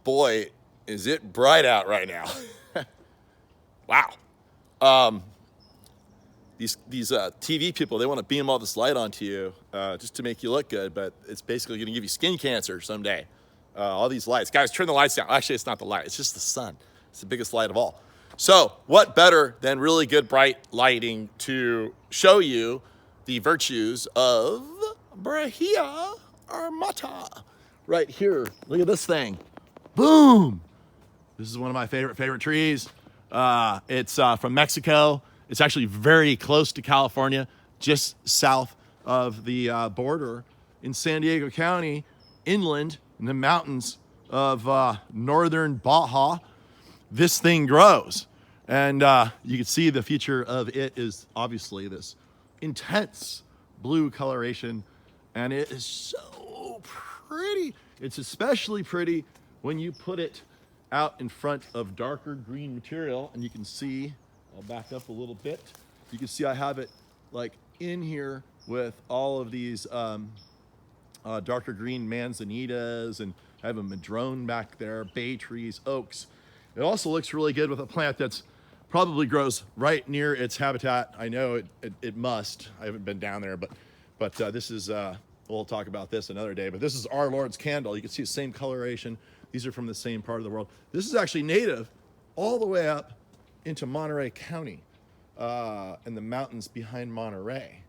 boy, is it bright out right now. Wow. These TV people, they want to beam all this light onto you just to make you look good, but it's basically going to give you skin cancer someday. All these lights. Guys, turn the lights down. Actually, it's not the light. It's just the sun. It's the biggest light of all. So what better than really good bright lighting to show you the virtues of Brahia armata right here. Look at this thing. Boom. This is one of my favorite trees. It's from Mexico. It's actually very close to California, just south of the border in San Diego County, inland in the mountains of northern Baja. This thing grows. And you can see the feature of it is obviously this intense blue coloration. And it is so pretty. It's especially pretty when you put it out in front of darker green material. And you can see, I'll back up a little bit. You can see I have it like in here with all of these darker green manzanitas, and I have a madrone back there, bay trees, oaks. It also looks really good with a plant that's probably grows right near its habitat. I know it must. I haven't been down there, but this is, we'll talk about this another day, but this is Our Lord's Candle. You can see the same coloration. These are from the same part of the world. This is actually native all the way up into Monterey County in the mountains behind Monterey.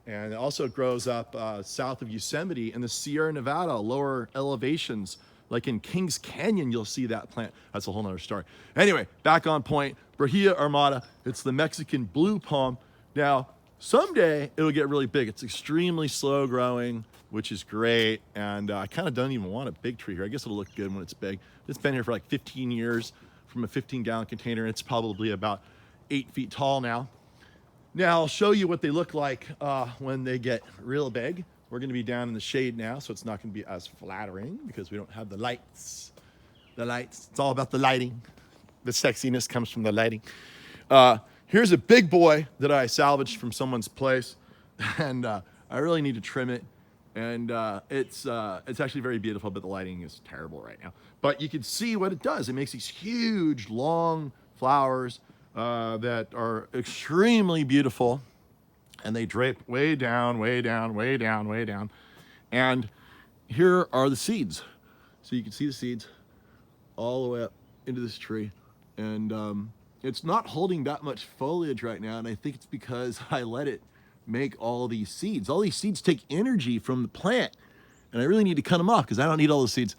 And it also grows up south of Yosemite in the Sierra Nevada, lower elevations. Like in Kings Canyon, you'll see that plant. That's a whole nother story. Anyway, back on point, Brahia armata. It's the Mexican blue palm. Now, someday it'll get really big. It's extremely slow growing, which is great. And I kind of don't even want a big tree here. I guess it'll look good when it's big. It's been here for like 15 years from a 15-gallon container. It's probably about 8 feet tall now. Now, I'll show you what they look like when they get real big. We're gonna be down in the shade now, so it's not gonna be as flattering because we don't have the lights. The lights, it's all about the lighting. The sexiness comes from the lighting. Here's a big boy that I salvaged from someone's place, and I really need to trim it. And it's actually very beautiful, but the lighting is terrible right now. But you can see what it does. It makes these huge, long flowers that are extremely beautiful. And they drape way down, way down, way down, way down. And here are the seeds. So you can see the seeds all the way up into this tree. And it's not holding that much foliage right now. And I think it's because I let it make all these seeds. All these seeds take energy from the plant. And I really need to cut them off because I don't need all those seeds.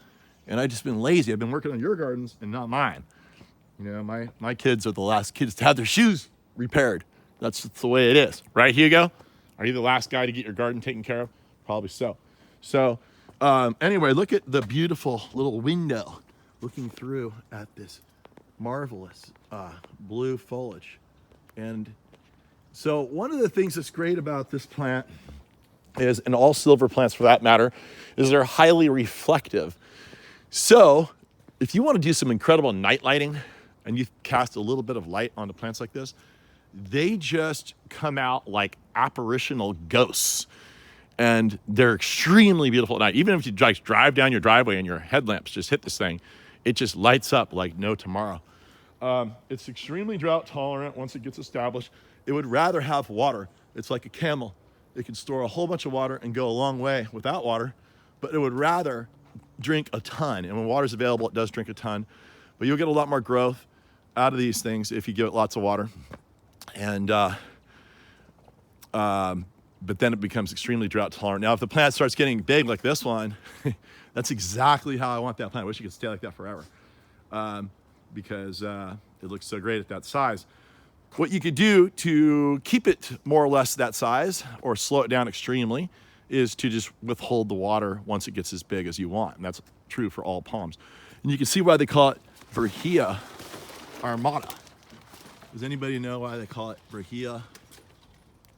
And I've just been lazy. I've been working on your gardens and not mine. You know, my kids are the last kids to have their shoes repaired. That's the way it is. Right, Hugo? Are you the last guy to get your garden taken care of? Probably so. So anyway, look at the beautiful little window looking through at this marvelous blue foliage. And so one of the things that's great about this plant is, and all silver plants for that matter, is they're highly reflective. So if you want to do some incredible night lighting and you cast a little bit of light onto plants like this, they just come out like apparitional ghosts. And they're extremely beautiful at night. Even if you drive down your driveway and your headlamps just hit this thing, it just lights up like no tomorrow. It's extremely drought tolerant once it gets established. It would rather have water. It's like a camel. It can store a whole bunch of water and go a long way without water, but it would rather drink a ton. And when water's available, it does drink a ton. But you'll get a lot more growth out of these things if you give it lots of water. And but then it becomes extremely drought tolerant. Now, if the plant starts getting big like this one, that's exactly how I want that plant. I wish it could stay like that forever because it looks so great at that size. What you could do to keep it more or less that size or slow it down extremely is to just withhold the water once it gets as big as you want. And that's true for all palms. And you can see why they call it Brahia armata. Does anybody know why they call it Brahia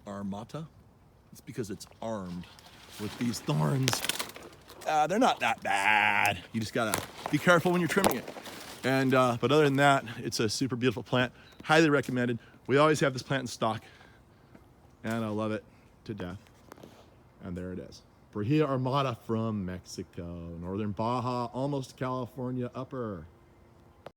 armata? It's because it's armed with these thorns. They're not that bad. You just gotta be careful when you're trimming it. And but other than that, it's a super beautiful plant. Highly recommended. We always have this plant in stock, and I love it to death. And there it is. Brahia armata from Mexico. Northern Baja, almost California upper.